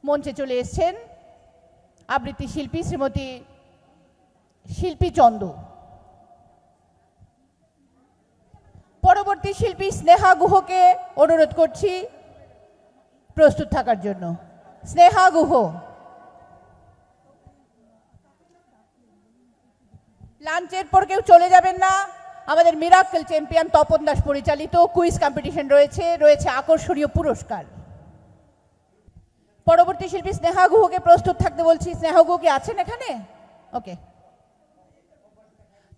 মঞ্চে চলে এসেছেন আবৃত্তি শিল্পী শ্রীমতী শিল্পী চন্দ। পরবর্তী শিল্পী স্নেহা গুহকে অনুরোধ করছি প্রস্তুত থাকার জন্য। স্নেহা গুহ। লাঞ্চের পর কেউ চলে যাবেন না। আমাদের মিরাকল চ্যাম্পিয়ন তপন দাস পরিচালিত কুইজ কম্পিটিশন রয়েছে আকর্ষণীয় পুরস্কার। পরবর্তী শিল্পী স্নেহা গুহকে প্রস্তুত থাকতে বলছি। স্নেহা গুহ কি আছেন এখানে? ওকে।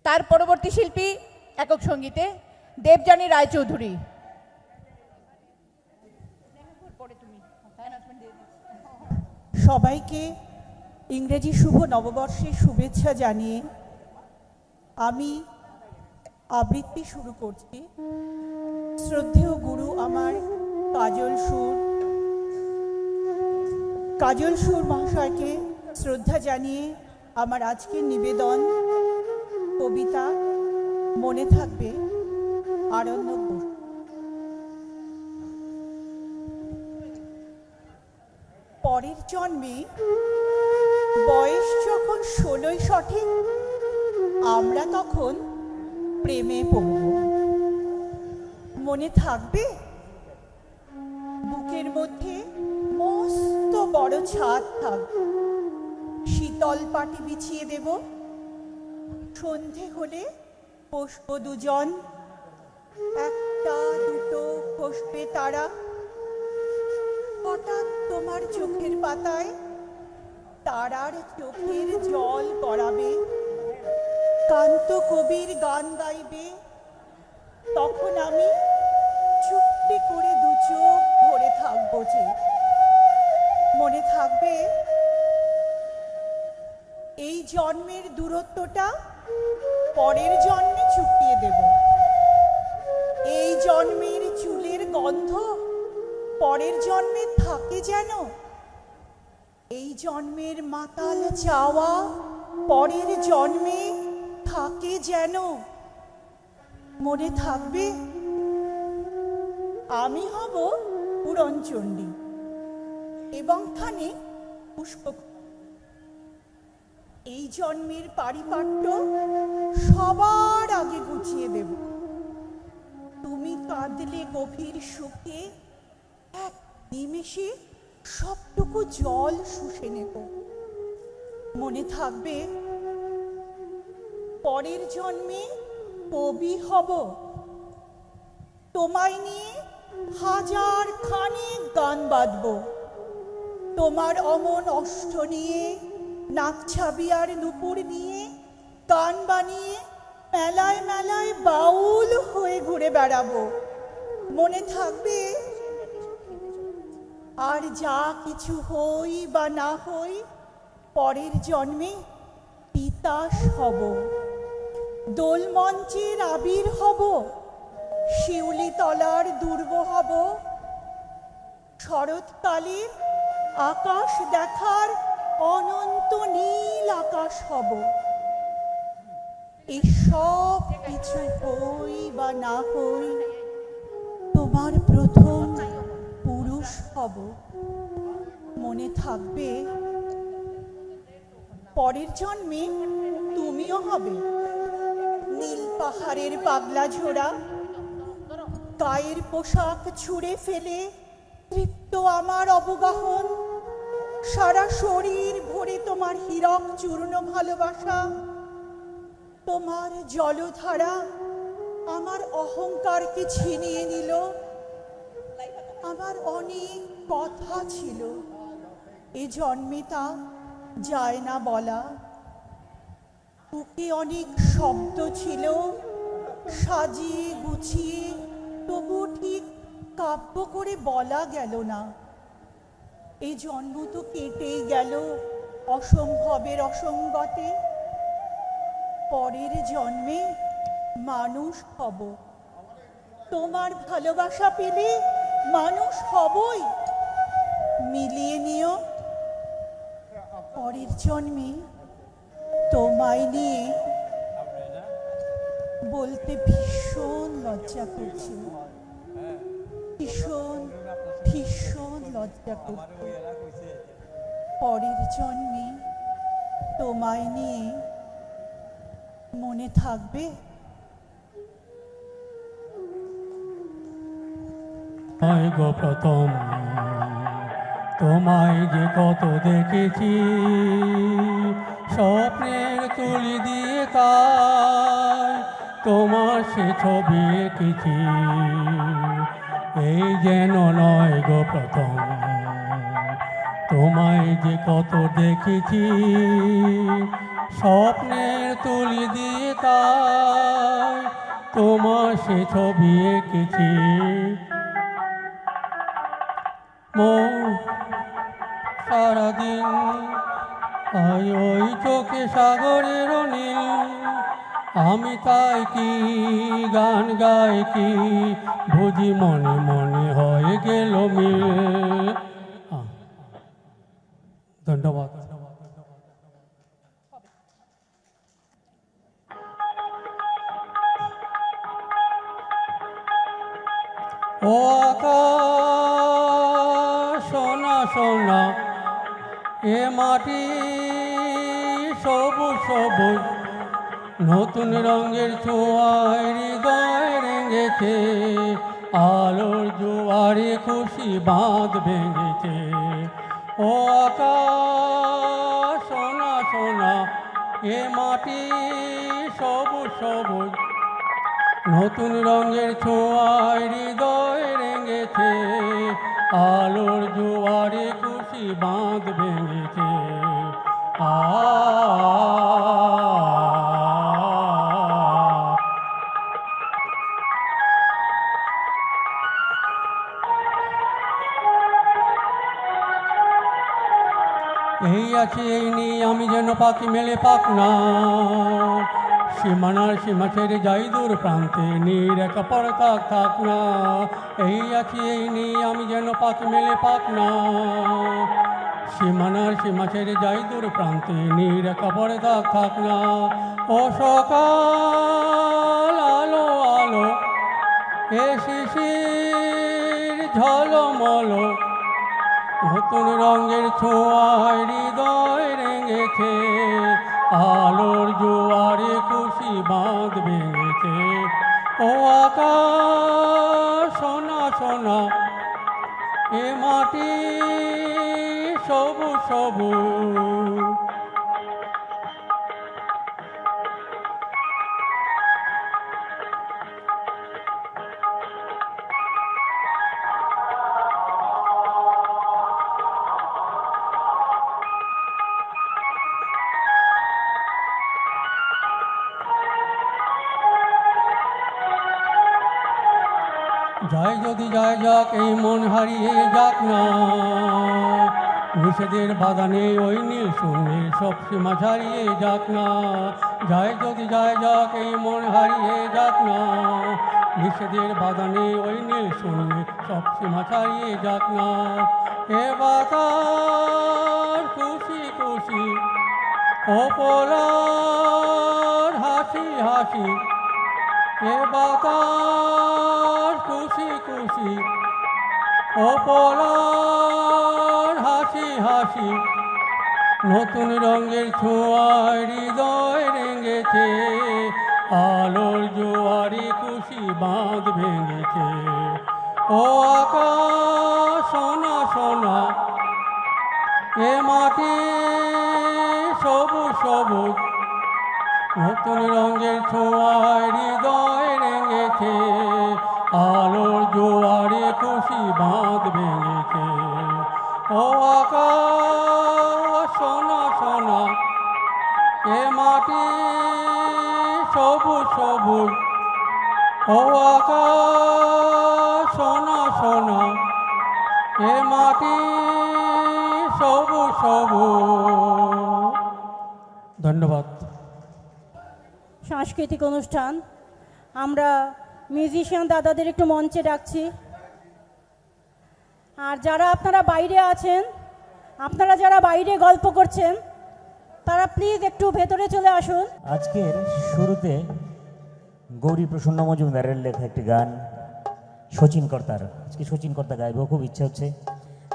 তার পরবর্তী শিল্পী একক সঙ্গীতে দেবযানী রায়চৌধুরী। সবাইকে ইংরেজি শুভ নববর্ষের শুভেচ্ছা জানিয়ে আমি আবৃত্তি শুরু করছি। শ্রদ্ধেয় গুরু আমার কাজল সুর মহাশয়কে শ্রদ্ধা জানিয়ে আমার আজকের নিবেদন কবিতা মনে থাকবে আরণ্যক বসু। পরের জন্মে বয়স যখন 16 সঠিক, আমরা তখন প্রেমে পড়ব। মনে থাকবে বুকের মধ্যে মস্ত বড় ছাদ থাকবে, শীতল পাটি বিছিয়ে দেব, সন্ধে হলে বসব দুজন, একটা দুটো বসবে তারা। হঠাৎ তোমার চোখের পাতায় তারার চোখের জল গড়াবে, কান্ত কবির গান গাইবে, তখন আমি চুপটি করে দু চোখ ভরে থাকবো যে। মনে থাকবে এই জন্মের দূরত্বটা পরের জন্মে চুকিয়ে দেব, এই জন্মের চুলের গন্ধ পরের জন্মে থাকে যেন, এই জন্মের মাতাল চাওয়া পরের জন্মে থাকে যেন। মনে থাকবে আমি হব পুরনচণ্ডী এবং খানে পুষ্প। এই জন্মের পারিপাট্য সবার আগে গুছিয়ে দেব, তুমি কাঁদলে গভীর সুখে এক নিমেষে সবটুকু জল শুষে নেব। মনে থাকবে পরের জন্মে কবি হব, তোমায় নিয়ে হাজার খানেক গান বাঁধব, তোমার অমন অষ্ট নিয়ে নাকছাবি আর নুপুর নিয়ে গান বানিয়ে মেলায় মেলায় বাউল হয়ে ঘুরে বেড়াবো। মনে থাকবে আর যা কিছু হই বা না হই পরের জন্মে তিতাস হব, দোলমঞ্চের আবির হব, শিউলি তলার দুর্ব হব, শরৎকালে আকাশ দেখার অনন্ত নীল আকাশ হব। এসব কিছু হই বা না হই তোমার প্রথম পুরুষ হব। মনে থাকবে পরের জন্মে তুমিও হবে নীল পাহাড়ের পাগলা ঝোড়া, গায়ের পোশাক ছুঁড়ে ফেলে তৃপ্ত আমার অবগাহন, সারা শরীর ভরে তোমার হীরক চূর্ণ ভালোবাসা, তোমার জলধারা আমার অহংকারকে ছিনিয়ে নিল। আমার অনেক কথা ছিল, এ জন্মে তা যায় না বলা, বুকে অনেক শব্দ ছিল সাজিয়ে গুছিয়ে, তবু ঠিক কাব্য করে বলা গেল না। এই জন্ম তো কেটেই গেল অসম্ভবের অসঙ্গতে, পরের জন্মে মানুষ হব, তোমার ভালোবাসা পেলে মানুষ হবই। মিলিয়ে নিও পরের জন্মে তোমায় নিয়ে বলতে ভীষণ লজ্জা করছে, ভীষণ ভীষণ লজ্জা করছে। পরের জন্মে তোমায় নিয়ে মনে থাকবে? নয় গো প্রথম তোমায় যে কত দেখেছি, স্বপ্নের তুলি দিয়ে তাই তোমার সে ছবি এঁকেছি। এই যেন নয় গো প্রথম তোমায় যে কত দেখেছি, স্বপ্নের তুলি দিয়ে তাই তোমার সে ছবি এঁকেছি। সারাদিন আই ওই চোখে সাগরের নীল, আমি তাই কি গান গাই কি বুঝি মনে মনে হয়ে গেল মিল। ধন্যবাদ। ও আকাশ সোনা সোনা, এ মাটি সবুজ সবুজ, নতুন রঙের ছোঁয়ায় হৃদয় রেঙেছে, আলোর জোয়ারে খুশি বাঁধ ভেঙেছে। ও আকাশ সোনা সোনা, এ মাটি সবুজ সবুজ, নতুন রঙের ছোঁয়ায় হৃদয় রেঙেছে, আলোর জোয়ারে খুশি বাঁধ ভেঙেছে। এই আছে এই নিয়ে আমি যেন পাখি মেলে পাক না, সীমানার সীমা ছেড়ে যাই দূর প্রান্তে, নীর একা পরে থাক না। এই আছি এই নিয়ে আমি যেন পাখি মেলে পাক না, সীমানার সীমা ছেড়ে যাই দূর প্রান্তে, নীর একা পরে থাক না। ও সকাল আলো আলো, এ শিশির ঝলমল, নতুন রঙের ছোঁয়ায় হৃদয় রেঙেছে, আলোর জোয়ারে খুশি বাঁধ ভেঙেছে। ও আকাশ সোনা সোনা, এ মাটি সবুজ সবুজ, যাই যদি যায় যাক এই মন হারিয়ে যাক না, নিষেধের বাধা নেই ওই নীল শূন্যের সব সীমা ছাড়িয়ে যাক না। যাই যদি যায় যাক এই মন হারিয়ে যাক না, নিষেধের বাধা নেই ওই নীল শূন্যের সব সীমা ছাড়িয়ে যাক না। এ বাতাস খুশি খুশি, অপরার হাসি হাসি, এ বাতাস খুশি খুশি, অপরার হাসি হাসি, নতুন রঙের ছোঁয়ায় হৃদয় রেঙেছে, আলোর জোয়ারে খুশি বাঁধ ভেঙেছে। ও আকাশ সোনা সোনা, এ মাটি সবুজ সবুজ, নতুন রঙের ছোঁয়ায় হৃদয় রেঙেছে, আলোর জোয়ারে খুশি বাঁধ ভেঙেছে। ও আকাশ সোনা সোনা, এ মাটি সবুজ সবুজ, ও আকাশ সোনা সোনা, এ মাটি সবুজ সবুজ। ধন্যবাদ। সাংস্কৃতিক অনুষ্ঠান, আমরা মিউজিশিয়ান দাদাদের একটু মঞ্চে ডাকছি। আর যারা আপনারা বাইরে আছেন, আপনারা যারা বাইরে গল্প করছেন, তারা প্লিজ একটু ভেতরে চলে আসুন। আজকের শুরুতে গৌরী প্রসন্ন মজুমদারের লেখা একটি গান শচীন কর্তার, আজকে শচীন কর্তা গাইব, খুব ইচ্ছা হচ্ছে।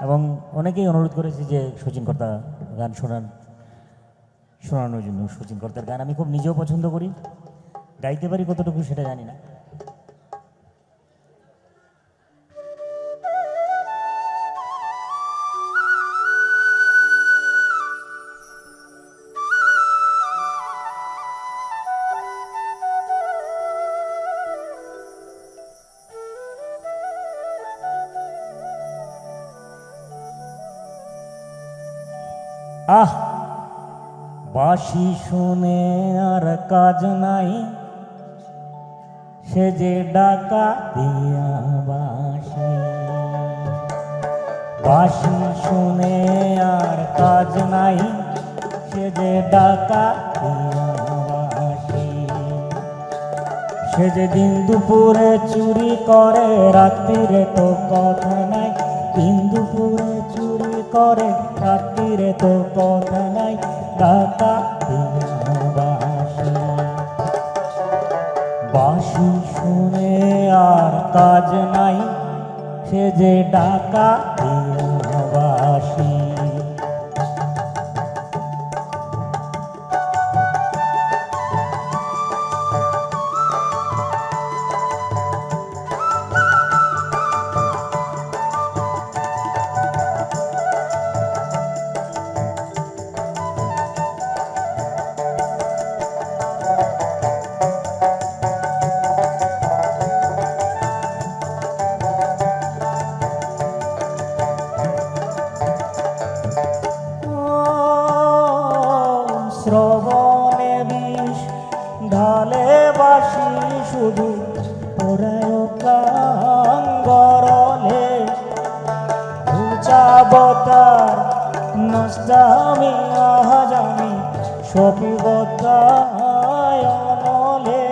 এবং অনেকেই অনুরোধ করেছে যে শচীন কর্তা গান শোনানোর জন্য। শচীন কর্তার গান আমি খুব নিজেও পছন্দ করি, গাইতে পারি কতটুকু সেটা জানি না। আহ, বাঁশি শুনে আর কাজ নাই, সে যে ডাকা দিয়া বাঁশি। বাঁশি শুনে আর কাজ নাই, সে যে ডাকা দিয়া বাঁশি। সে যে দিন দুপুরে চুরি করে, রাত্রিরে তো কথা নাই। দিন দুপুরে চুরি করে, রাত্রিরে তো কথা নাই, ডাকা দিয়া বাঁশি। বাঁশি শুনে আর কাজ নাই, সে যে ডাকা দিয়া বাঁশি। শ্রবণে বিষ ঢালে বাঁশি, শুধু ওরায় কাঙ্গরলে। উচাবতার নষ্টামি আহাজামি, সপিবতায় অনলে।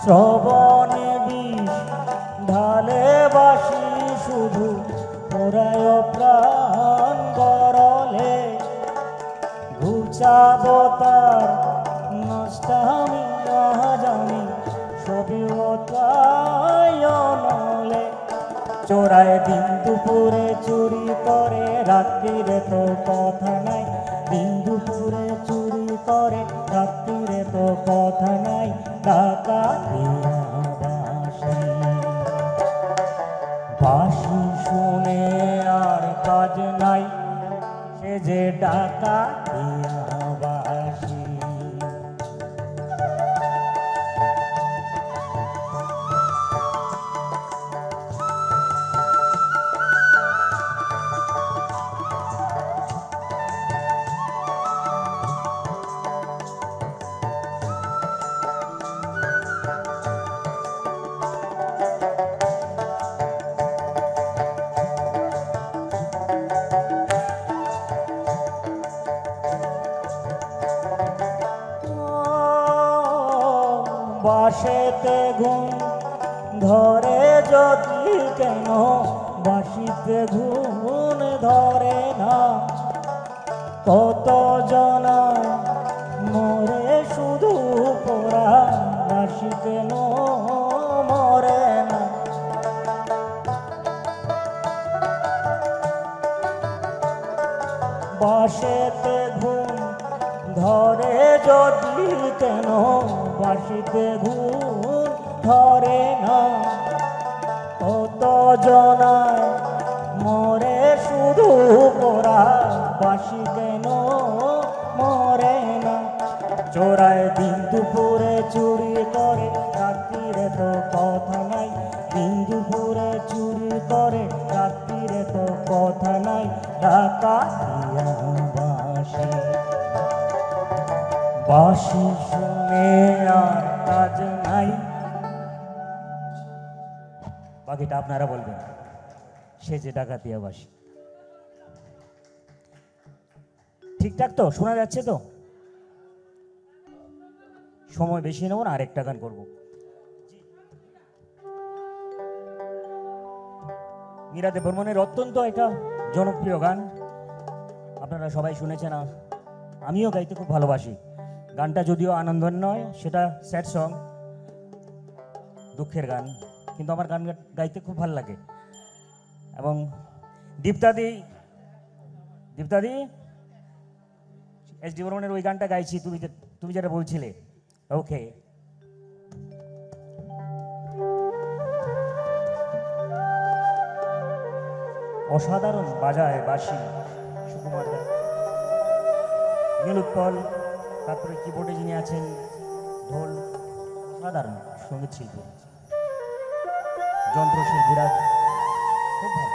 শ্রবণে বিষ ঢালে বাঁশি, শুধু ওরায় প্রাণ গরলে। ঘুচাবতার নষ্টামি আহাজামি, সবিবতায় অনলে। চোরায় দিন দুপুরে চুরি করে, রাত্রিরে তো কথা নাই। দিন দুপুরে চুরি করে, রাত্রিরে তো কথা নাই, ডাকা দিয়া বাঁশি। বাঁশি শুনে আর কাজ নাই, সে যে ডাকা দিয়া বাঁশি। বাঁশেতে ঘুম ধরে যদি কেন, বাঁশিতে ঘুম ধরে না। কত জনায় মরে শুধু পোড়া, বাঁশি কেন মরে না। বাঁশেতে ঘুম ধরে যদি কেন, বাঁশিতে ঘুম ধরে না। কত জনায় মরে শুধু পোড়া, বাঁশি কেন মরে না। চোরায় দিন দুপুরে চুরি করে, রাত্রিরে তো কথা নাই। দিন দুপুরে চুরি করে, রাত্রিরে তো কথা নাই, ডাকা দিয়া বাঁশি। বাঁশি শুনে আর কাজ নাই। বাকিটা আপনারা বলবেন, সে যে ডাকাতিয়া বাঁশি। ঠিকঠাক তো শোনা যাচ্ছে তো? সময় বেশি নেব না, আরেকটা গান করবো। মীরা দেববর্মনের অত্যন্ত একটা জনপ্রিয় গান, আপনারা সবাই শুনেছেন, আমিও গাইতে খুব ভালোবাসি। গানটা যদিও আনন্দের নয়, সেটা স্যাড সং, দুঃখের গান, কিন্তু আমার গান গাইতে খুব ভালো লাগে। এবং দীপ্তাদি এস ডি বর্মনের ওই গানটা গাইছি, তুমি যেটা বলছিলে। ওকে, অসাধারণ বাজায় বাঁশি সুকুমার দা, নীলোৎপল, তারপরে কিবোর্ডে যিনি আছেন ঢোল, সাধারণ সঙ্গীত শিল্পী, যন্ত্রশিল্পীরা খুব ভালো।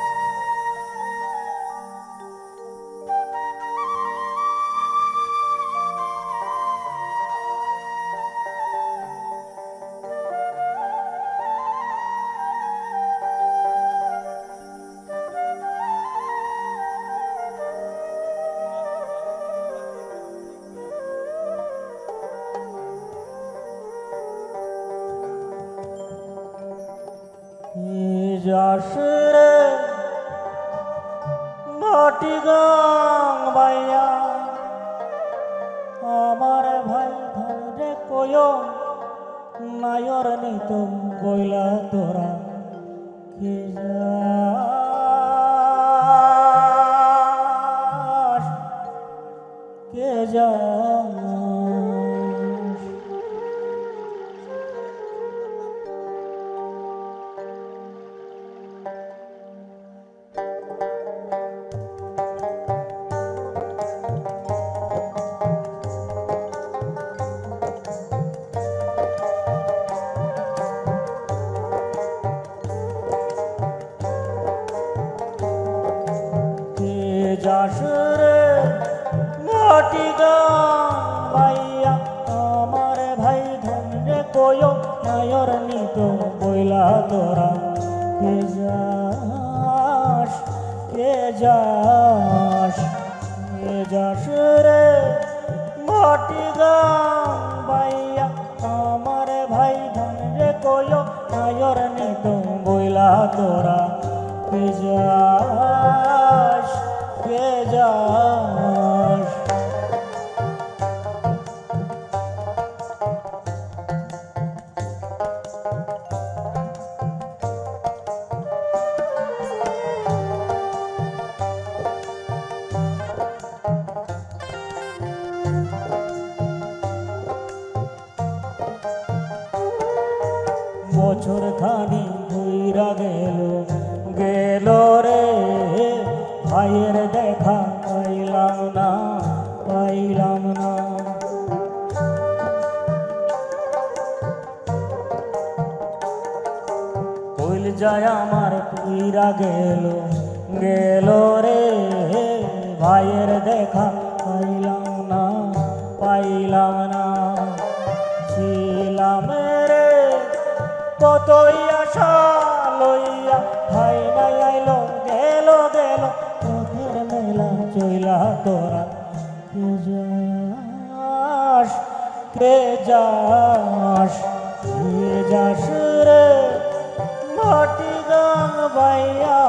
যাসরে মাটি গাং বাইয়া আমার ভাই ধরে কয় নায়র নিত বইলা তোরা কে যাস কে যাস। যাসরে মাটি গান বাইয়া আমার ভাই ধরে কয় নায়র নিত বইলা তোরা কে যাস কে যাস কে যাসরে মাটি গান বাইয়া আমার ভাই ধরে কয় নায়র নিত বইলা তোরা কে যাস কে যাস। বছর খানি ঘুইরা গেল রে, ভাইয়ের দেখা পাইলাম না পাইলাম না। কইল যায় আমার পুইরা গেল রে, ভাইয়ের দেখা পাইলাম না পাইলাম না। ছিলাম রে কতই আশা লইয়া, ভাই নাই আইলো গেল পথের মেলা চইলা তোরা কে যাস কে যাস কে যাস রে মাটি গান বাইয়া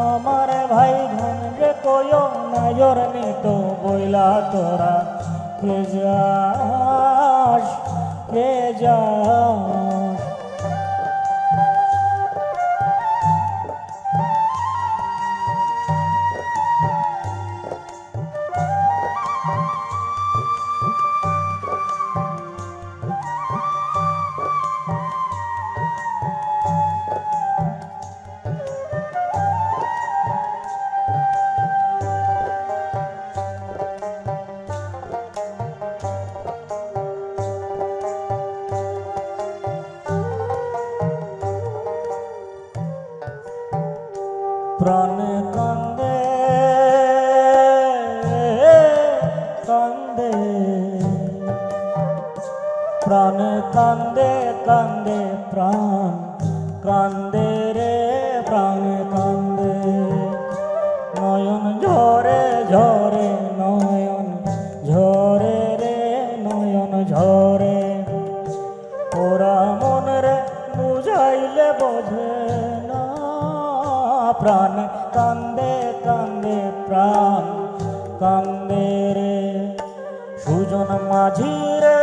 আমার ভাই ধন রে কয় নায়র নিত বইলা তোরা কে যাস কে যাস। প্রাণ কান্দে কান্দে প্রাণ কান্দে কান্দে প্রাণ কান্দে রে প্রাণ কান্দে। নয়ন ঝরে ঝরে নয়ন ঝরে রে নয়ন ঝরে। ওরা মন রে বুঝাইলে বোঝে না, প্রাণ কান্দে কান্দে প্রাণ কান্দে রে। সুজন মাঝি রে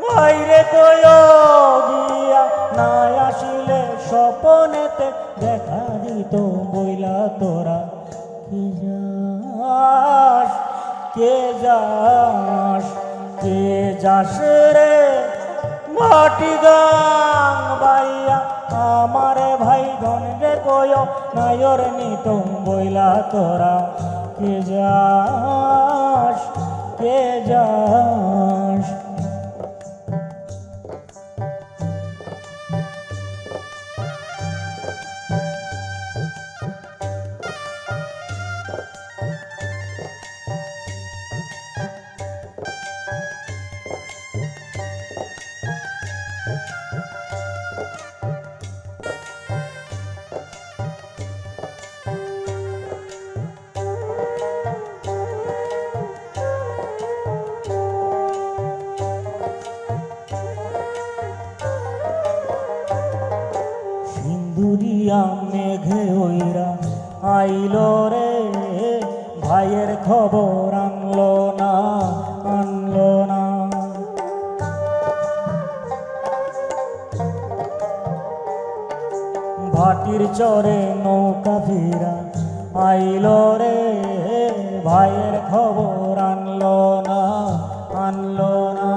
মাইরে কয় গিয়া নিত বইলা তোরা কে যাস কে যাস কে যাস রে মাটি গাং বাইয়া আমারে ভাই ধন রে কয় নায়র নিত বইলা তোরা কে যাস কে যাস। সিন্দুরিয়া মেঘে ওইরা আইলো রে ভাইয়ের খবর আনলো না আনলো না। ভাটির চরে নৌকা ফিরা আইলো রে ভাইয়ের খবর আনলো না আনলো না।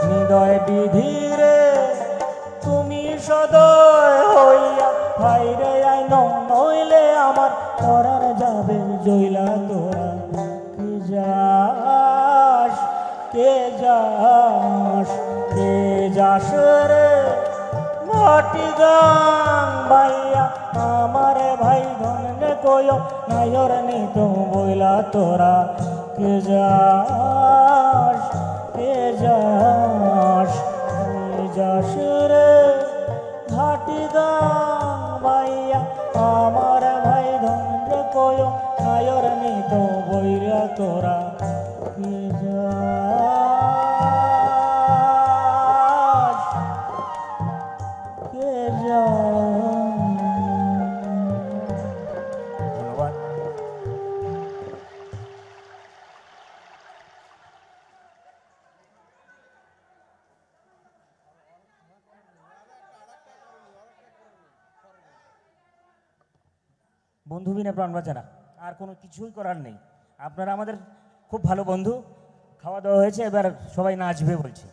হৃদয় বিধিরে তুমি সদয় হইয়া ভাইরে আইন নইলে আমার পরার যাবে জইলা তোরা কে যাস কে যাস কে যাস রে মাটি গাং বাইয়া আমারে ভাই ধন রে কয় নায়র নিত বইলা তোরা কে যাস কে যাস কে যাস রে ঘাটি গাং বাইয়া আমার ভাই ধন রে কয় নায়র নিত বইলা তোরা কে যাস কে যাস। ধন্যবাদ। বন্ধু বিনে প্রাণ বাঁচে না, আর কোনো কিছুই করার নেই। আপনারা আমাদের খুব ভালো বন্ধু, খাওয়া দাওয়া হয়েছে, এবার সবাই নাচবে বলছে।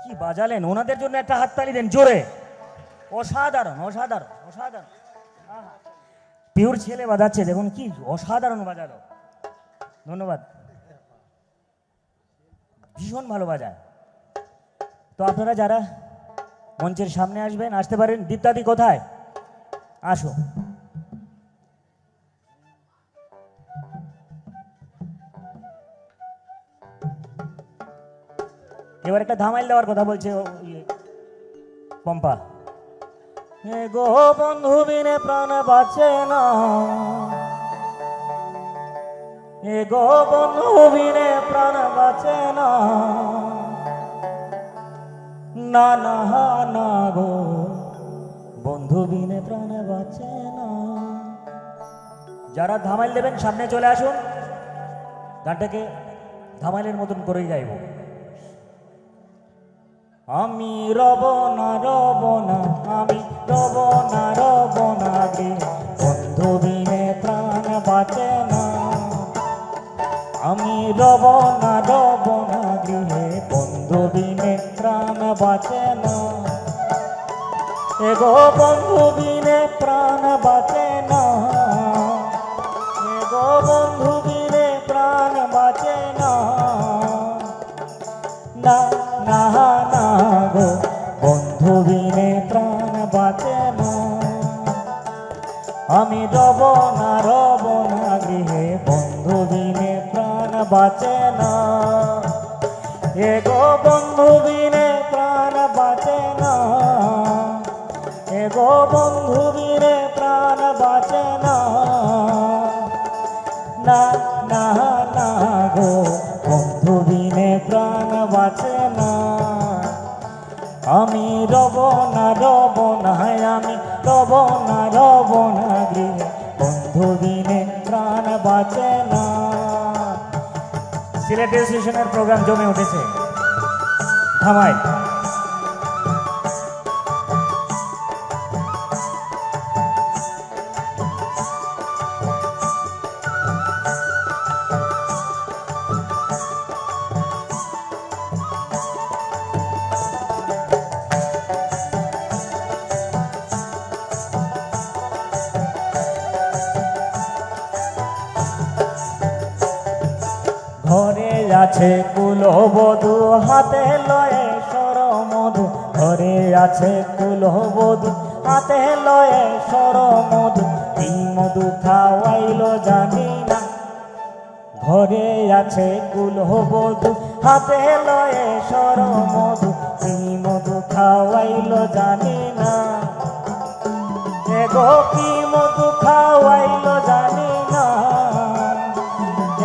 কি বাজালেন, ওনাদের জন্য একটা হাততালি দেন জোরে। অসাধারণ অসাধারণ অসাধারণ। পিওর ছেলে বাজাচ্ছে, দেখুন কি অসাধারণ বাজালো। ধন্যবাদ, ভীষণ ভালো বাজায়। তো আপনারা যারা মঞ্চের সামনে আসবেন আসতে পারেন। দীপ্তাদি কোথায়? আসো। এবার একটা ধামাইল দেওয়ার কথা বলছে পম্পা। হে গো বন্ধু বিনে প্রাণ বাঁচে না, হে গো বন্ধু বিনে প্রাণ বাঁচে না, না না না গো বন্ধু বিনে প্রাণ বাঁচে না। যারা ধামাইল দেবেন সামনে চলে আসুন, গানটাকে ধামাইলের মতন করেই গাইব। আমি রব না রব না, আমি রব না রব না গে বন্ধু বিনে প্রাণ বাঁচে না। আমি রব না রব না গৃহে বন্ধু বিনে প্রাণ বাঁচে না। এগো বন্ধু বিনে প্রাণ বাঁচে না, এগো বন্ধু বিনে প্রাণ বাঁচে না, না না না গো বন্ধু বিনে প্রাণ বাঁচে না। আমি রব না গৃহে বন্ধু বিনে প্রাণ বাঁচে না। এগো বন্ধু বিনে প্রাণ বাঁচে না, এগো বন্ধু বিনে প্রাণ বাঁচে না, না না না গো বন্ধু বিনে প্রাণ বাঁচে না। আমি রব না আমি রব না গৃহে বন্ধু বিনে প্রাণ বাঁচে না। সিলেট স্টেশনের প্রোগ্রাম জমে উঠেছে ধামাইল। ঘরে আছে কুলবধূ হাতে লয়ে সর মধু, ঘরে আছে কুলবধূ হাতে লয়ে সর মধু, কি মধু খাওয়াইলো জানি না। ঘরে আছে কুলবধূ হাতে লয়ে সর মধু, কি মধু খাওয়াইলো জানি না। এগো কি মধু খাওয়াইলো জানি না,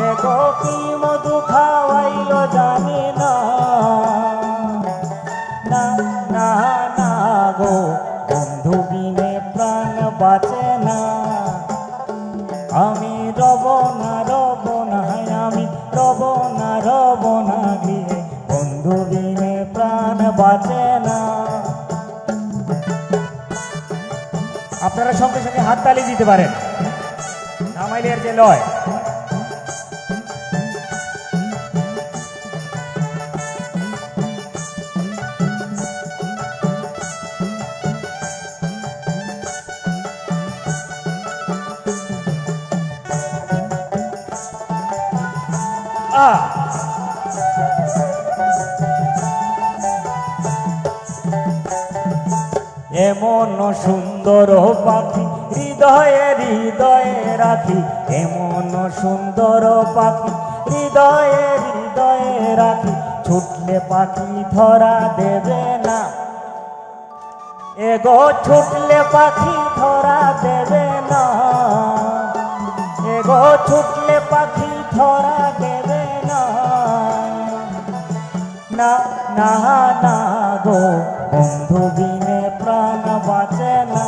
এগো কি মধু খাওয়াইলো জানি না। না না না গো বন্ধু বিনে প্রাণ বাঁচে না। আমি রব না আমি রব না গৃহে বন্ধু বিনে প্রাণ বাঁচে না। আপনারা সঙ্গে সঙ্গে হাততালি দিতে পারেন ধামাইলের যে লয়। এমন সুন্দর পাখি হৃদয়ে হৃদয়ে রাখি, এমন সুন্দর পাখি হৃদয়ে হৃদয়ে রাখি, ছুটলে পাখি ধরা দেবে না। এগো ছুটলে পাখি ধরা দেবে না, এগো ছুটলে পাখি ধরা দেবে না। না না না গো বন্ধু বিনে প্রাণ বাঁচে না।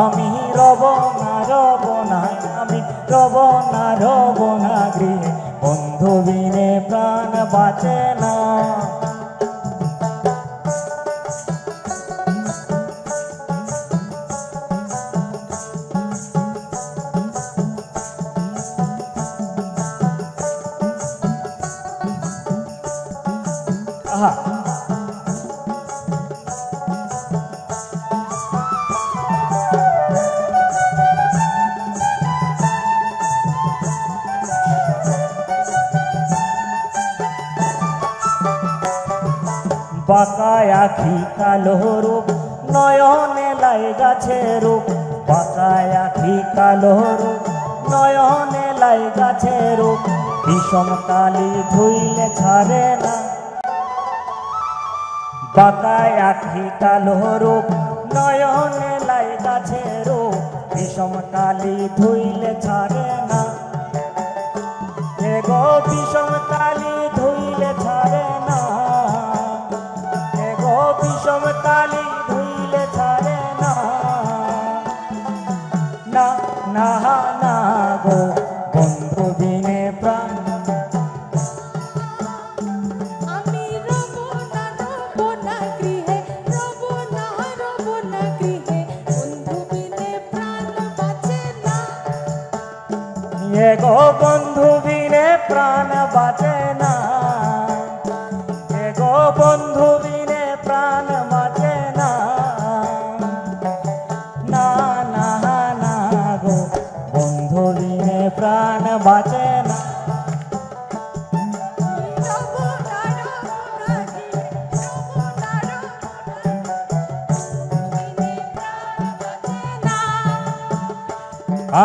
আমি রব না আমি রব না গৃহে বন্ধু বিনে প্রাণ বাঁচে না। বাঁকায় আখি কালো রূপ নয়নে লাই গাছে রূপ, বাঁকায় আখি কালো রূপ নয়নে লাই গাছে রূপ, বিষম কালি ধুইলে ছাড়ে না। বাঁকায় আখি কালো রূপ নয়নে লাই গাছে রূপ, বিষম কালি ধুইলে ছাড়ে না। এগো বিষম কালি ধুইলে ছাড়ে না, এগো বিষম কালি ধুইলে ছাড়ে না। না না না গো বন্ধু বিনে প্রাণ আমি রব না গৃহে রব না গৃহে বন্ধু বিনে প্রাণ বাঁচে না। এগো বন্ধু বিনে প্রাণ বাঁচে না, এগো বন্ধু বিনে প্রাণ বাঁচে না। না না না গো বন্ধু বিনে প্রাণ বাঁচে না।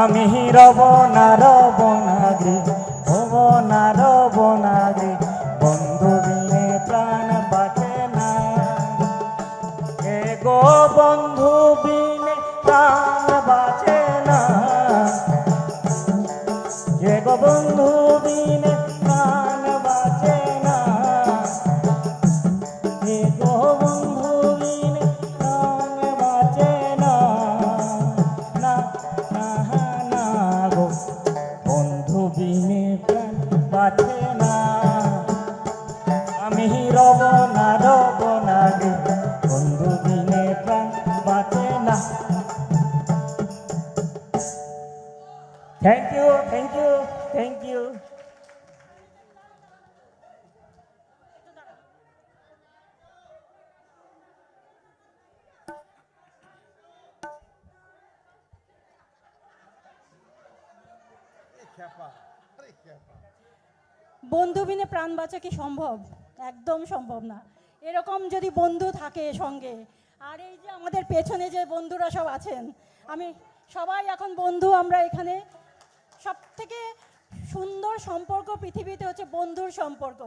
আমি রব না গৃহে হব না গৃহে বন্ধু বিনে প্রাণ বাঁচে না। এগো বন্ধু বিনে প্রাণ বাঁচে না, এগো বন্ধু বিনে প্রাণ বাঁচে না। বন্ধু বিনে প্রাণ বাঁচা কি সম্ভব? একদম সম্ভব না। এরকম যদি বন্ধু থাকে সঙ্গে, আর এই যে আমাদের পেছনে যে বন্ধুরা সব আছেন, আমি সবাই এখন বন্ধু। আমরা এখানে সব থেকে সুন্দর সম্পর্ক পৃথিবীতে হচ্ছে বন্ধুর সম্পর্ক।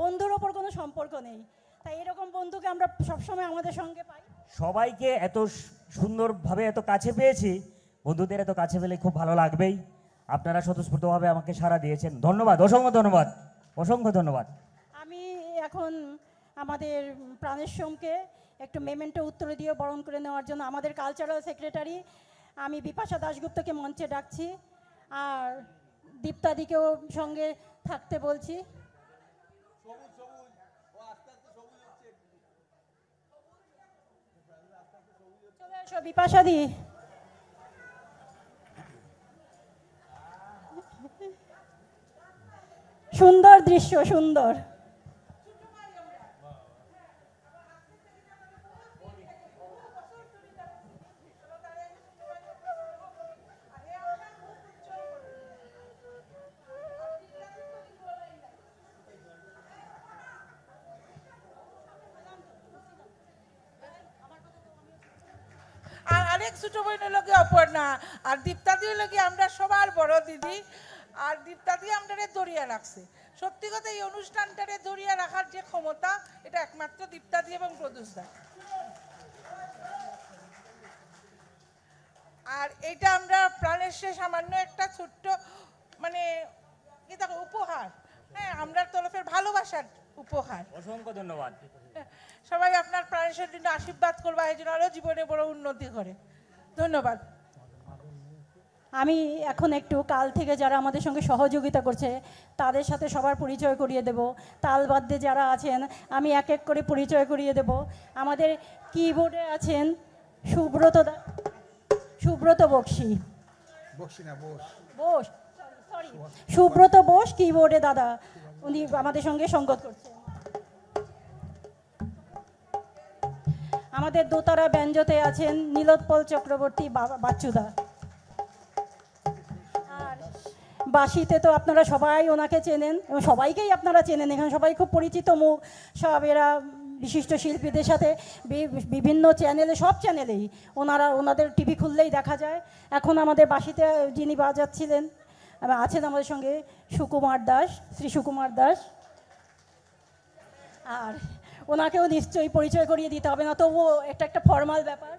বন্ধুর ওপর কোনো সম্পর্ক নেই। তাই এরকম বন্ধুকে আমরা সবসময় আমাদের সঙ্গে পাই। সবাইকে এত সুন্দরভাবে এত কাছে পেয়েছি, বন্ধুদের এত কাছে পেলে খুব ভালো লাগবেই। আপনারা স্বতঃস্ফূর্তভাবে আমাকে সাড়া দিয়েছেন, ধন্যবাদ, অসংখ্য ধন্যবাদ, অসংখ্য ধন্যবাদ। আমি এখন আমাদের প্রাণের সোমকে একটু মেমেন্টো উত্তর দিয়ে বরণ করে নেওয়ার জন্য আমাদের কালচারাল সেক্রেটারি আমি বিপাশা দাশগুপ্তকে মঞ্চে ডাকছি, আর দীপ্তাদিকেও সঙ্গে থাকতে বলছি। চলে এসো বিপাশাদি। সুন্দর দৃশ্য, সুন্দর। আর আরেক ছোট বোনের লগে অপর্ণা, আর দীপ্তাদি লগে আমরা সবার বড় দিদি। আর দীপ্তাদি আমাদের জড়িয়ে রাখছে। সত্যি কথা, এই অনুষ্ঠানটারে জড়িয়ে রাখার যে ক্ষমতা, এটা একমাত্র দীপ্তাদি এবং প্রদুষদা। আর এটা আমরা প্রাণের শেষ সামান্য একটা ছোট্ট মানে কি দেখো উপহার, হ্যাঁ, আমরা তরফের ভালোবাসার উপহার। অসংখ্য ধন্যবাদ। সবাই আপনার প্রাণের জন্য আশীর্বাদ করবা, এই জন্য আরো জীবনে বড় উন্নতি করে। ধন্যবাদ। আমি এখন একটু কাল থেকে যারা আমাদের সঙ্গে সহযোগিতা করছে তাদের সাথে সবার পরিচয় করিয়ে দেব। তালবাদ্যে যারা আছেন আমি এক এক করে পরিচয় করিয়ে দেব। আমাদের কিবোর্ডে আছেন সুব্রত বক্সি, বোস, সরি, সুব্রত বোস কিবোর্ডে দাদা, উনি আমাদের সঙ্গে সঙ্গত করছেন। আমাদের দোতারা ব্যঞ্জতে আছেন নীলোৎপল চক্রবর্তী বাচ্চুদা। আর বাঁশিতে তো আপনারা সবাই ওনাকে চেনেন, এবং সবাইকেই আপনারা চেনেন, এখানে সবাই খুব পরিচিত মুখ সব। এরা বিশিষ্ট শিল্পীদের সাথে বিভিন্ন চ্যানেলে, সব চ্যানেলেই ওনাদের টিভি খুললেই দেখা যায়। এখন আমাদের বাঁশিতে যিনি বাজাচ্ছিলেন আছেন আমাদের সঙ্গে সুকুমার দাস, শ্রী সুকুমার দাস। আর ওনাকেও নিশ্চয়ই পরিচয় করিয়ে দিতে হবে না, তবুও একটা ফর্মাল ব্যাপার।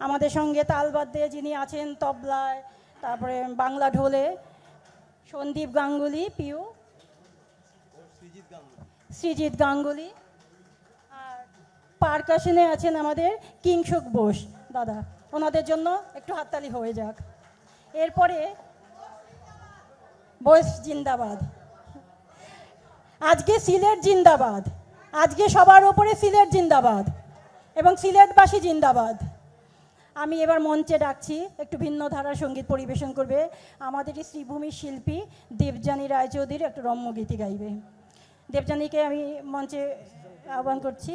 আমাদের সঙ্গে তালবাদ্যে যিনি আছেন তবলায়, তারপরে বাংলা ঢোলে সন্দীপ গাঙ্গুলি পিউ, সৃজিত গাঙ্গুলি। আর পারকাশনে আছেন আমাদের কিংসুক বোস দাদা। ওনাদের জন্য একটু হাততালি হয়ে যাক। এরপরে বোস জিন্দাবাদ। আজকে সিলেট জিন্দাবাদ, আজকে সবার ওপরে সিলেট জিন্দাবাদ এবং সিলেটবাসী জিন্দাবাদ। আমি এবার মঞ্চে ডাকছি, একটু ভিন্ন ধারার সঙ্গীত পরিবেশন করবে আমাদেরই শ্রীভূমির শিল্পী দেবযানী রায়চৌধুরী, একটা রম্য গীতি গাইবে। দেবযানীকে আমি মঞ্চে আহ্বান করছি।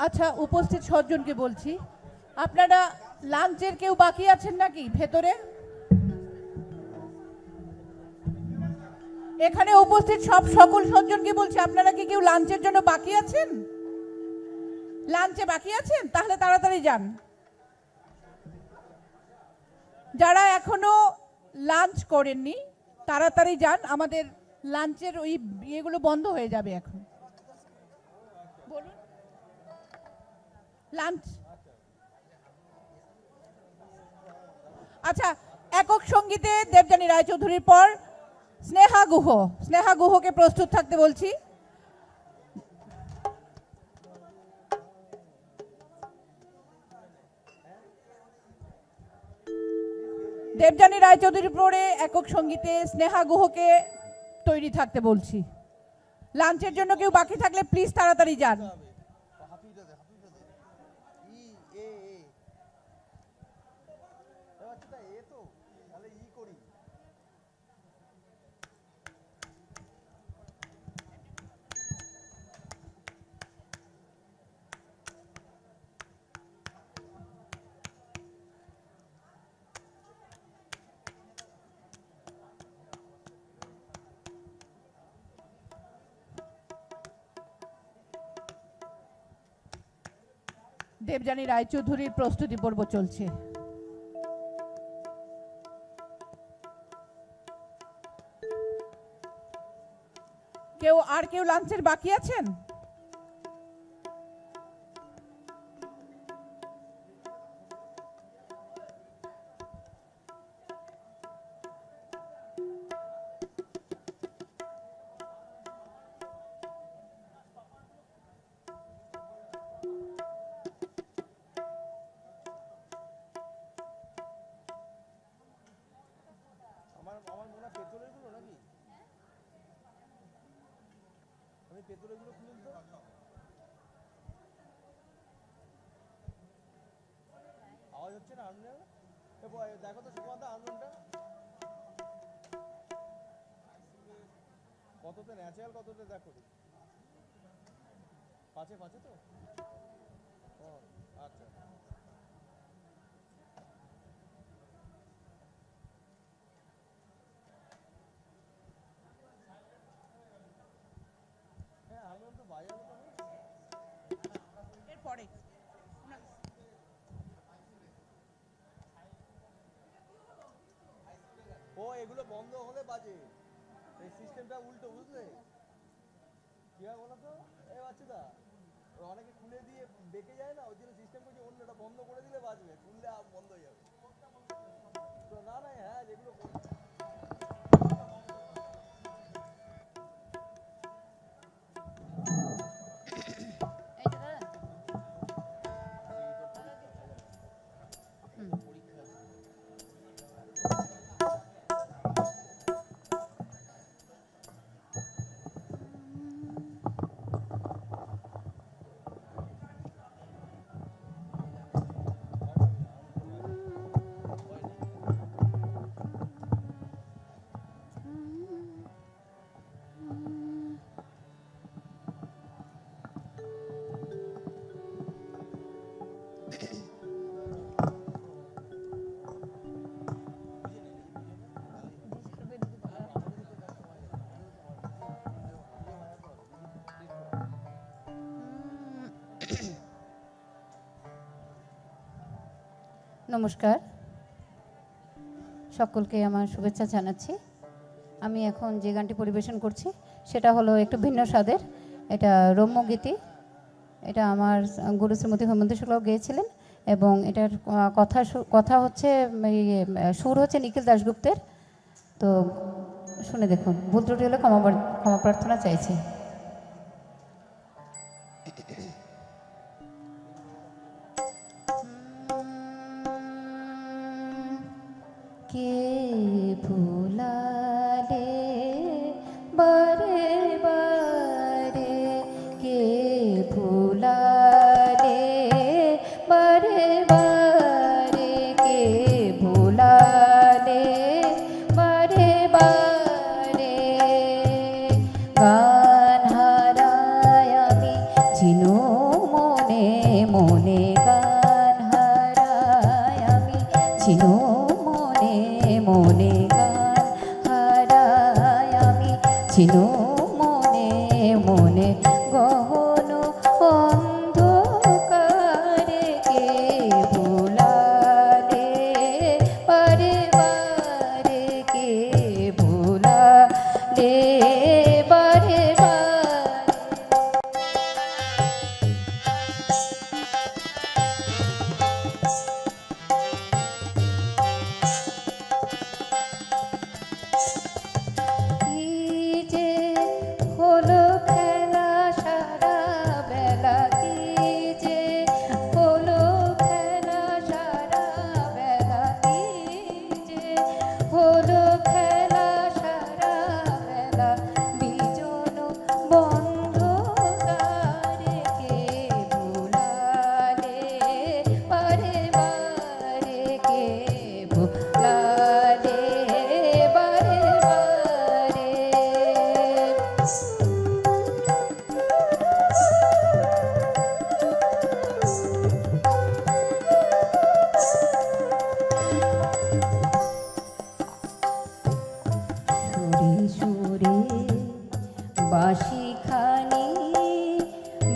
আচ্ছা, উপস্থিত 6 জনকে বলছি, আপনারা লাঞ্চের কেউ বাকি আছেন নাকি ভেতরে? এখানে উপস্থিত সকল 7 জনকে বলছি, আপনারা কি কেউ লাঞ্চের জন্য বাকি আছেন? লাঞ্চে বাকি আছেন? তাহলে তাড়াতাড়ি যান। যারা এখনো লাঞ্চ করেননি তাড়াতাড়ি যান, আমাদের লাঞ্চের ওই ইয়েগুলো বন্ধ হয়ে যাবে এখন। বলুন লাঞ্চ। আচ্ছা, একক সঙ্গীতে দেবযানী রায়চৌধুরীর পর স্নেহা গুহকে প্রস্তুত থাকতে বলছি। দেবযানী রায়চৌধুরী পড়ে একক সঙ্গীতে স্নেহা গুহকে তৈরি থাকতে বলছি। লাঞ্চের জন্য কেউ বাকি থাকলে প্লিজ তাড়াতাড়ি যান। দেবযানী রায়চৌধুরীর প্রস্তুতি পর্ব চলছে। কেউ লাঞ্চের বাকি আছেন? আওয়াজ হচ্ছে না দেখো তো সুকান্ত আনন্দটা কততে ন্যাচারাল কততে দেখো পাঁচে তো আচ্ছা হ্যাঁ আনন্দ তো বাইরে এরপরে এগুলো বন্ধ হলে বাজে এই সিস্টেমটা উল্টো বুঝলে কি হয় বলো তো এই বাচ্চাদা অনেকে খুলে দিয়ে বেঁকে যায় না ওই জন্য সিস্টেম করছে অন্যটা বন্ধ করে দিলে বাজবে খুললে বন্ধ হয়ে যাবে তো না হ্যাঁ যেগুলো নমস্কার, সকলকে আমার শুভেচ্ছা জানাচ্ছি। আমি এখন যে গানটি পরিবেশন করছি সেটা হলো একটু ভিন্ন স্বাদের। এটা রম্যগীতি। এটা আমার গুরু শ্রীমতী হেমন্ত শুক্লাও গেয়েছিলেন এবং এটার কথা হচ্ছে সুর হচ্ছে নিখিল দাশগুপ্তের। তো শুনে দেখুন, ভুল ত্রুটি হলে ক্ষমা প্রার্থনা চাইছি। কে ভুলালে বারে বারে, কে ভুলালে বারে বারে, কে ভুলালে বারে বারে। গান হারায় আমি চিনো মনে মনে, গান হারায় আমি চিনো মনে, গান হারায় আমি চিনো মনে মনে। গহন অন্ধকারে কে ভুলালে বারে বারে, কে ভুলালে বারে বারে।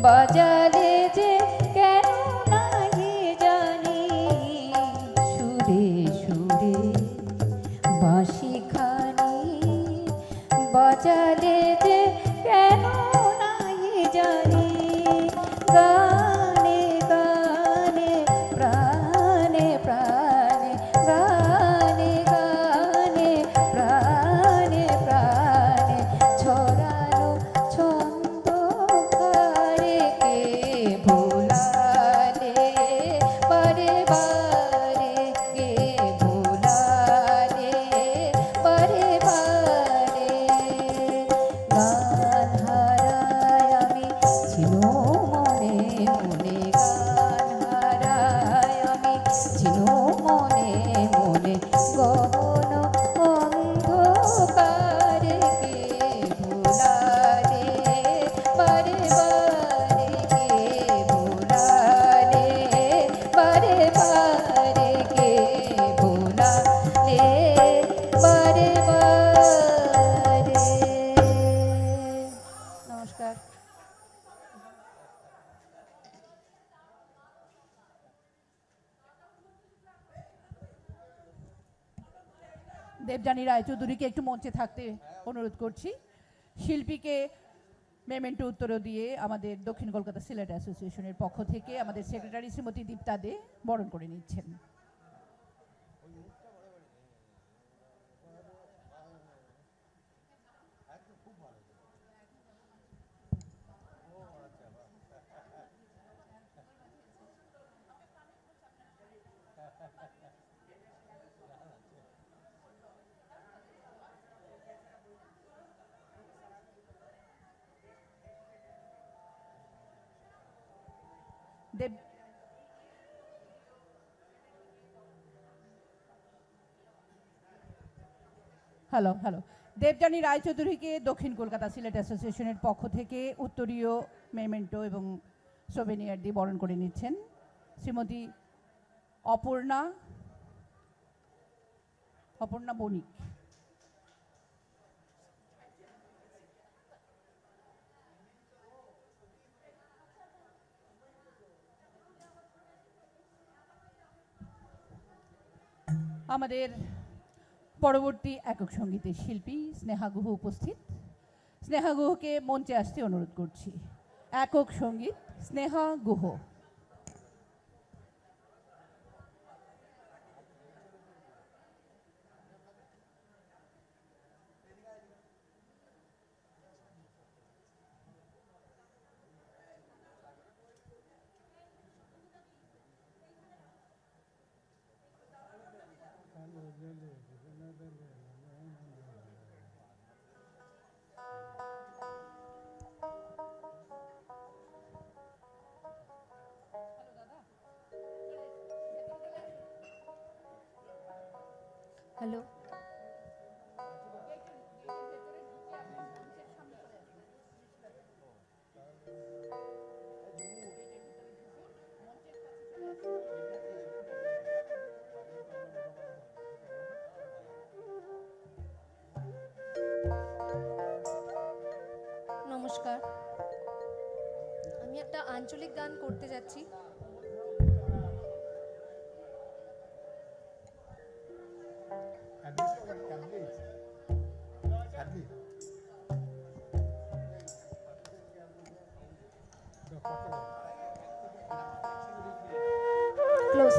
বাজালে যে কেন নাহি জানি সুরে সুরে বাঁশি খানি বাজালে যে কেন নাহি জানি গানে গানে প্রাণে প্রাণে গানে গানে প্রাণে প্রাণে ছড়ানো ছন্দ কারে কে ভোলালে বারে বারে কে ভোলালে বারে বারে গান হারায় আমি ছিল মনে মনে গান হারায় আমি ছিল মনে মনে গহন অন্ধকারে কে ভোলালে বারে বারে কে ভোলালে বারে বারে কে ভোলালে বারে বারে। নমস্কার। দেবযানী রায়চৌধুরীকে একটু মঞ্চে থাকতে অনুরোধ করছি। শিল্পীকে মেমেন্টো উত্তর দিয়ে আমাদের দক্ষিণ কলকাতা সিলেট অ্যাসোসিয়েশনের পক্ষ থেকে আমাদের সেক্রেটারি শ্রীমতী দীপ্তা দে বরণ করে নিচ্ছেন। দেব হ্যালো হ্যালো দেবযানী রায়চৌধুরীকে দক্ষিণ কলকাতা সিলেট অ্যাসোসিয়েশনের পক্ষ থেকে উত্তরীয় মেমেন্টো এবং সোভেনিয়ার দিয়ে বরণ করে নিচ্ছেন শ্রীমতী অপর্ণা বণিক। আমাদের পরবর্তী একক সঙ্গীতের শিল্পী স্নেহা গুহ উপস্থিত। স্নেহা গুহকে মঞ্চে আসতে অনুরোধ করছি। একক সঙ্গীত স্নেহা গুহ। হ্যালো, নমস্কার। আমি একটা আঞ্চলিক গান করতে যাচ্ছি। ক্লোজ।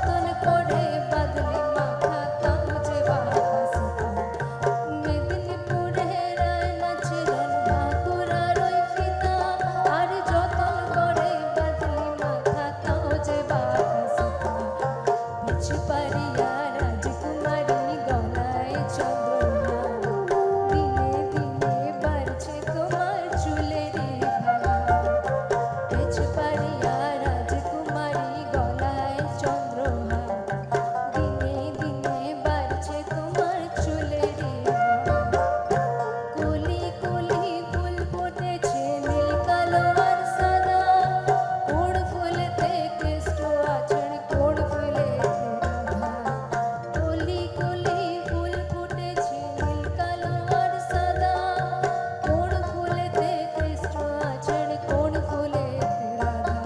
যতন করে বাদলি মাথা তাও যে বাঁকা মেদিনীপুরে রায়না ছিলেন বাঁকুড়ার ওই ফিতা আর যতন করে বাদলি মাথা তাও যে বাঁকা পিছু পারিয়া রাজকুমারী গলায় চন্দ্রহার দিনে দিনে বাড়ছে তোমার চুলের ভাঙা পিছু পারিয়া রাজকুমারী গলায় চন্দ্রহার দিনে দিনে বাড়ছে তোমার চুলের ভাঙা কলি কলি ফুল ফুটেছে নীল কালো আর সাদা কোন ফুলেতে কৃষ্ণ আছেন কোন ফুলেতে রাধা কলি কলি ফুল ফুটেছে নীল কালো আর সাদা কোন ফুলেতে কৃষ্ণ আছেন কোন ফুলেতে রাধা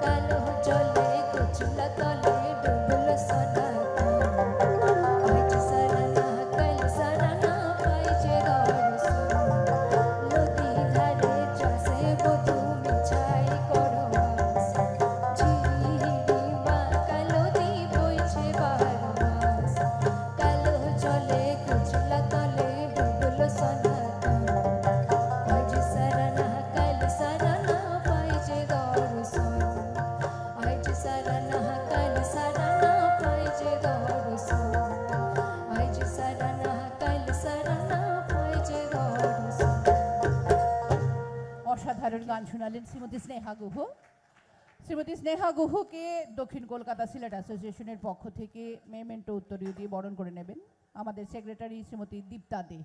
কালো জলে কুচলা তলে ডুবল সোনাতে আজ সারানা কাল সারানা পাইছে দর্শন নদী ধারে চাষে বধূ মিছাই করো বাস ঝিরিহিরি বাঁকা নদী বইছে 12 মাস কালো জলে কুচলা তলে ডুবল সোনাতে আজ সারানা কাল সারানা পাইছে দর্শন আজ সারানা কাল সারানা পাইছে দর্শন আজ সারানা কাল সারানা পাইছে দর্শন অসাধারণ গান শোনালেন শ্রীমতী স্নেহা গুহ। শ্রীমতী স্নেহা গুহকে দক্ষিণ কলকাতা সিলেট অ্যাসোসিয়েশনের পক্ষ থেকে মেমেন্টো উত্তরীয় দিয়ে বরণ করে নেবেন আমাদের সেক্রেটারি শ্রীমতী দীপ্তা দে।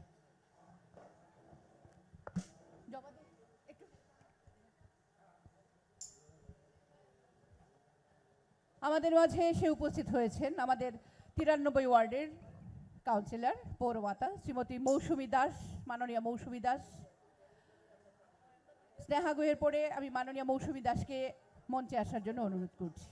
আমাদের মাঝে এসে উপস্থিত হয়েছেন আমাদের 93 ওয়ার্ডের কাউন্সিলর পৌরমাতা শ্রীমতী মৌসুমী দাস, মাননীয় মৌসুমী দাস। স্নেহা গুহের পরে আমি মাননীয় মৌসুমী দাসকে মঞ্চে আসার জন্য অনুরোধ করছি।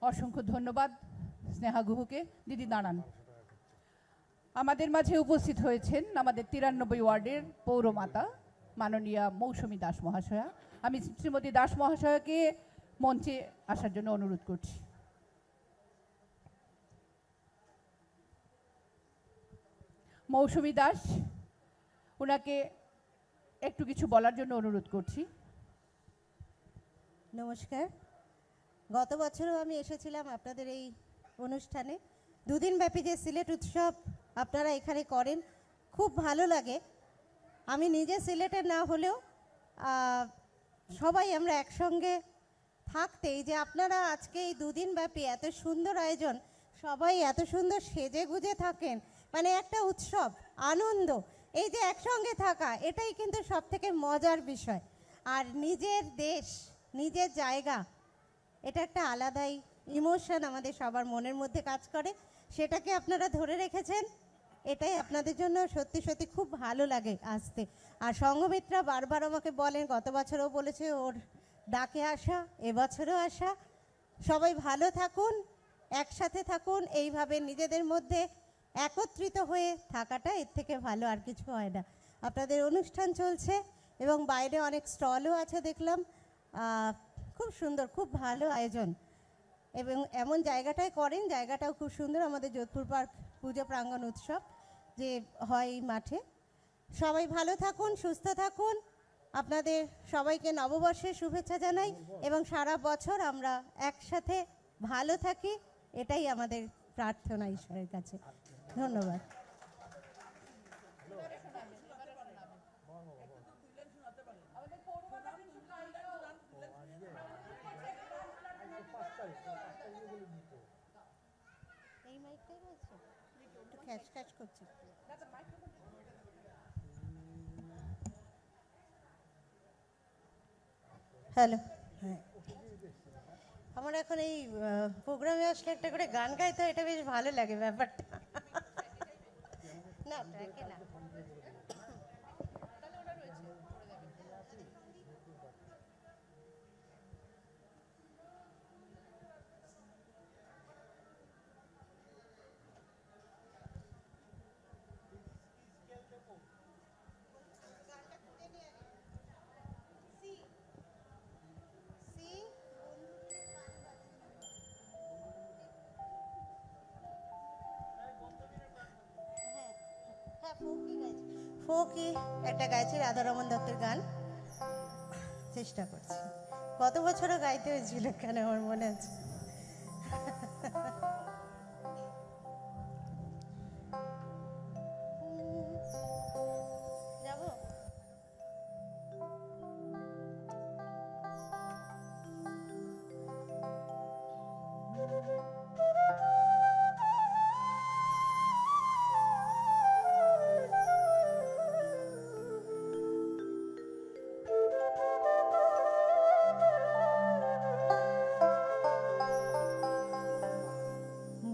অসংখ্য ধন্যবাদ স্নেহা গুহকে। দিদি দাঁড়ান। আমাদের মাঝে উপস্থিত হয়েছেন আমাদের 93 ওয়ার্ডের পৌরমাতা মাননীয়া মৌসুমী দাস মহাশয়া। আমি শ্রীমতী দাস মহাশয়াকে মঞ্চে আসার জন্য অনুরোধ করছি। মৌসুমী দাস, ওনাকে একটু কিছু বলার জন্য অনুরোধ করছি। নমস্কার। গত বছরও আমি এসেছিলাম আপনাদের এই অনুষ্ঠানে। দুদিন ব্যাপী যে সিলেট উৎসব আপনারা এখানে করেন, খুব ভালো লাগে। আমি নিজে সিলেটের না হলেও সবাই আমরা একসঙ্গে থাকতে, এই যে আপনারা আজকে এই দুদিন ব্যাপী এত সুন্দর আয়োজন, সবাই এত সুন্দর সেজে গুজে থাকেন, মানে একটা উৎসব, আনন্দ, এই যে একসঙ্গে থাকা, এটাই কিন্তু সব থেকে মজার বিষয়। আর নিজের দেশ, নিজের জায়গা, এটা একটা আলাদাই ইমোশন আমাদের সবার মনের মধ্যে কাজ করে। সেটাকে আপনারা ধরে রেখেছেন, এটাই আপনাদের জন্য সত্যি সত্যি খুব ভালো লাগে আসতে। আর সঙ্গমিত্রা বারবার আমাকে বলেন, গত বছরও বলেছে ওর ডাকে আসা, এবছরও আসা। সবাই ভালো থাকুন, একসাথে থাকুন, এইভাবে নিজেদের মধ্যে একত্রিত হয়ে থাকাটা এর থেকে ভালো আর কিছু হয় না। আপনাদের অনুষ্ঠান চলছে এবং বাইরে অনেক স্টলও আছে দেখলাম, খুব সুন্দর, খুব ভালো আয়োজন। এবং এমন জায়গাটায় করেন, জায়গাটাও খুব সুন্দর, আমাদের যোধপুর পার্ক পুজো প্রাঙ্গণ উৎসব। যে হয় এই মাঠে। সবাই ভালো থাকুন, সুস্থ থাকুন। আপনাদের সবাইকে নববর্ষের শুভেচ্ছা জানাই এবং সারা বছর আমরা একসাথে ভালো থাকি, এটাই আমাদের প্রার্থনা ঈশ্বরের কাছে। ধন্যবাদ। এই মাইকটাই রয়েছে, একটু খ্যাচ খ্যাচ করছে। হ্যালো, হ্যাঁ, আমার এখন এই প্রোগ্রামে আসলে একটা করে গান গাইতে হয়, এটা বেশ ভালো লাগে ব্যাপারটা। না ট্র্যাকে না। ফোকি একটা গাইছি, রাধারমন দত্তের গান চেষ্টা করছি। কত বছরও গাইতে হয়েছিল, কেন আমার মনে আছে। যাবো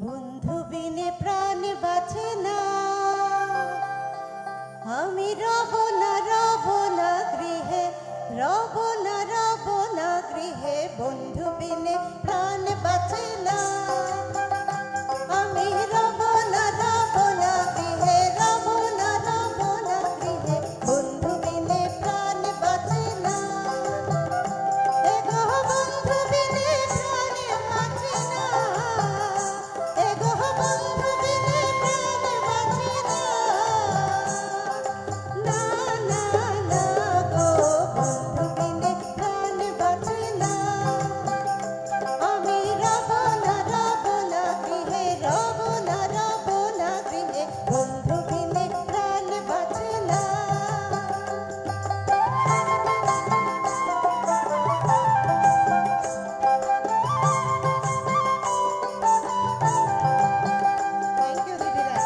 বন্ধু বিনে প্রাণ বাঁচে না, আমি রব না গৃহে, রব না গৃহে, বন্ধু বিনে প্রাণ বাঁচে না, আমি রব না গৃহে, রব না গৃহে, বন্ধু বিনে প্রাণ বাঁচে না। এগো বন্ধু বিনে প্রাণ বাঁচে না, এগো বন্ধু বিনে প্রাণ বাঁচে না, না না না গো বন্ধু বিনে প্রাণ বাঁচে না, আমি রব না গৃহে, রব না গৃহে, বন্ধু বিনে প্রাণ বাঁচে না। থ্যাংক ইউ দিদিরা।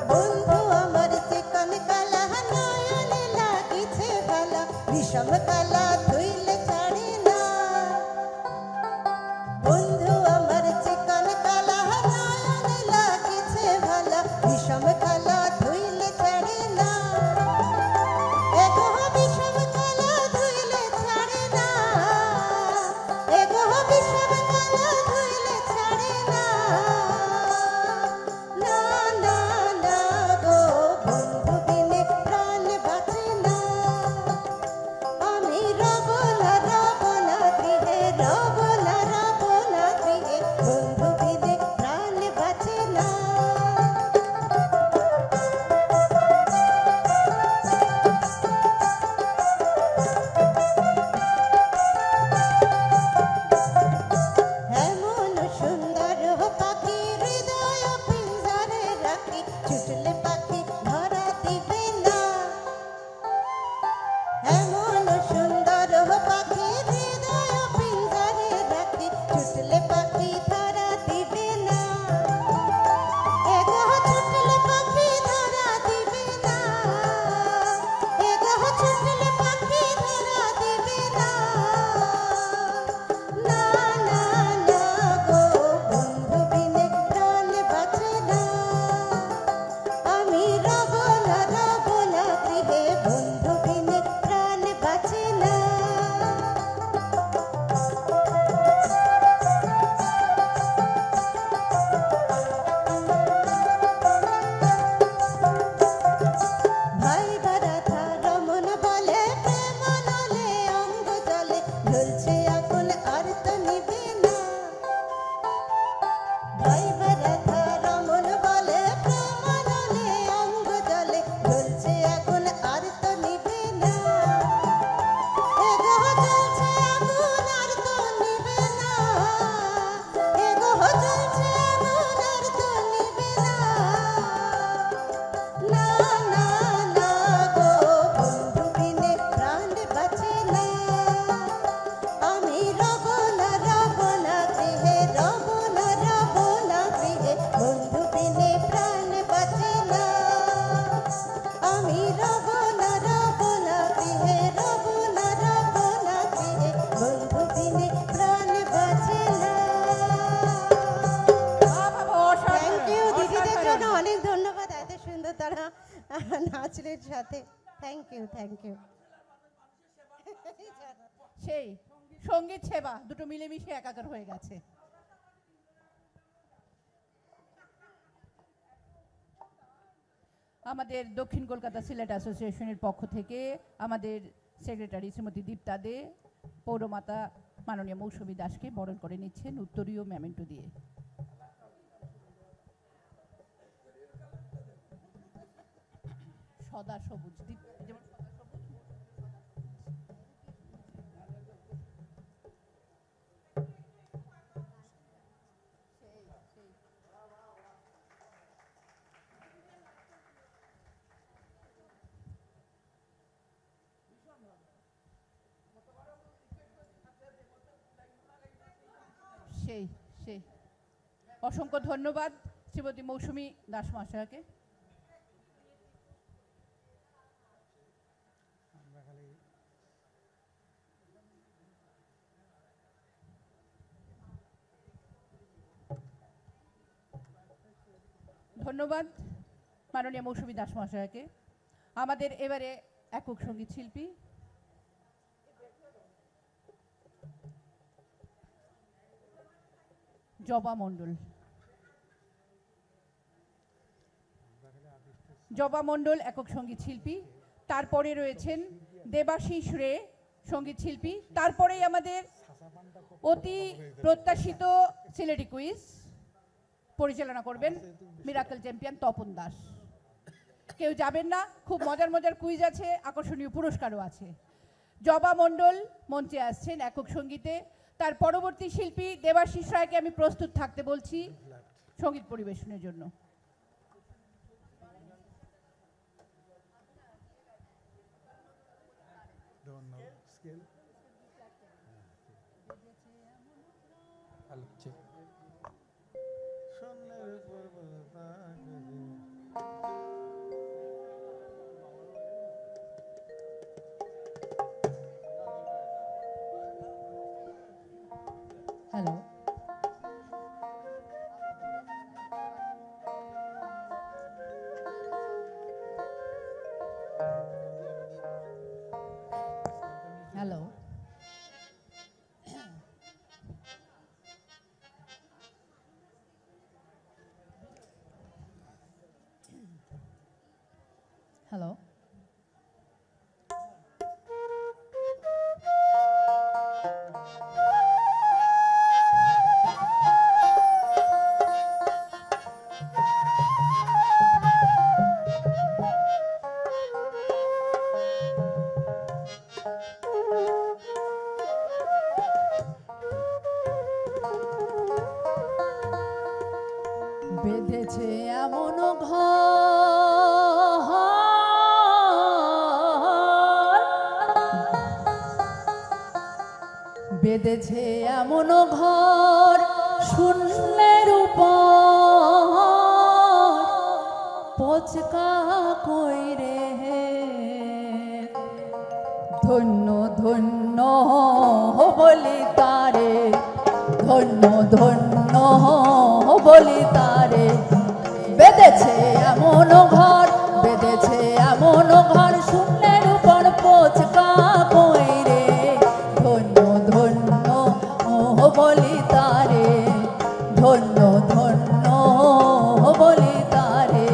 বন্ধু আমার চিকন কালা, নয়নে লাগিছে ভালা, বিষম কালা ধুইলে ছাড়ে না। বন্ধু আমার চিকন কালা, নয়নে লাগিছে ভালা, বিষম কালা ধুইলে ছাড়ে না। এগো বিষম কালা ধুইলে ছাড়ে না, এগো বিষম কালা ধুইলে ছাড়ে না, না না না গো বন্ধু বিনে প্রাণ বাঁচে না, আমি রব না গৃহে, রব না গৃহে, বন্ধু বিনে প্রাণ বাঁচে না। এমন সুন্দর পাখি হৃদয় পিঞ্জরে রাখি, ছুটলে পাখি ধরা দিবে না। এমন সুন্দর পাখি হৃদয় পিঞ্জরে রাখি, ছুটলে পাখি ধরা দিবে না। এগো ছুটলে পাখি ধরা দিবে না, এগো ছুটলে পাখি ধরা দিবে না, না না না গো বন্ধু বিনে প্রাণ বাঁচে না, আমি রব না গৃহে, বন্ধু বিনে প্রাণ বাঁচে না। ভাই ব্যথা রমন বলে প্রমাণলে অঙ্গ জলে জ্বলছে আগুন আর তো নিভে না এগো জ্বলছে আগুন আর তো নিভে না এগো জ্বলছে আগুন আর তো নিভে না না না না গো বন্ধু বিনে প্রাণ বাঁচে না আমি রব না গৃহে রব না গৃহে বন্ধু বিনে প্রাণ বাঁচে না আমি রব না গৃহে রব না গৃহে বন্ধু বিনে প্রাণ বাঁচে না। থ্যাংক ইউ দিদিদের জন্য অনেক ধন্যবাদ, এত সুন্দর তারা নাচলের সাথে। Thank you thank you. সেই সঙ্গীত সেবা দুটো মিলেমিশে একাকার হয়ে গেছে। আমাদের দক্ষিণ কলকাতা সিলেট অ্যাসোসিয়েশনের পক্ষ থেকে আমাদের সেক্রেটারি শ্রীমতী দীপ্তা দে পৌরমাতা মাননীয় মৌসুমী দাসকে বরণ করে নিচ্ছেন উত্তরীয় মেমেন্টো দিয়ে। সদা সবুজ যেমন সেই সেই অসংখ্য ধন্যবাদ শ্রীমতী মৌসুমী দাস মহাশয়কে। ধন্যবাদ মাননীয় মৌসুমী দাস মহাশয়কে। আমাদের এবারে একক সঙ্গীত শিল্পী জবা মণ্ডল। জবা মণ্ডল একক সঙ্গীত শিল্পী, তারপরে রয়েছেন দেবাশিস রে সঙ্গীত শিল্পী, তারপরেই আমাদের অতি প্রত্যাশিত সিলেটি কুইজ পরিচালনা করবেন মিরাকল চ্যাম্পিয়ন তপন দাস। কেউ যাবেন না, খুব মজার মজার কুইজ আছে, আকর্ষণীয় পুরস্কারও আছে। জবা মণ্ডল মঞ্চে আসছেন একক সঙ্গীতে, তার পরবর্তী শিল্পী দেবাশিস রায়কে আমি প্রস্তুত থাকতে বলছি সঙ্গীত পরিবেশনের জন্য। হ্যালো, হ্যালো, হ্যালো, বেঁধেছে এমন ঘর, বেঁধেছে এমন ঘর শূন্যের উপর পচকা কইরে, ধন্য ধন্য বলি তারে, ধন্য ধন্য বলি তারে, বেঁধেছে এমন ঘর, বেঁধেছে এমন ঘর শূন্যের উপর পচকা কইরে, ধন্য ধন্য বলি তারে, ধন্য ধন্য বলি তারে।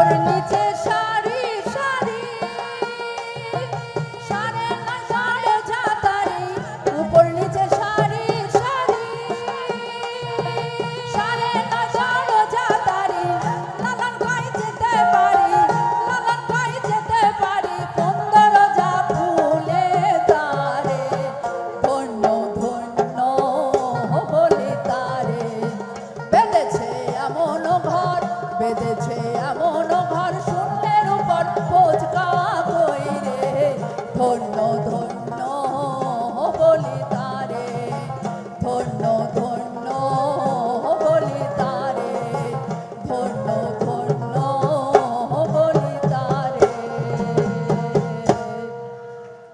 তোর নিচে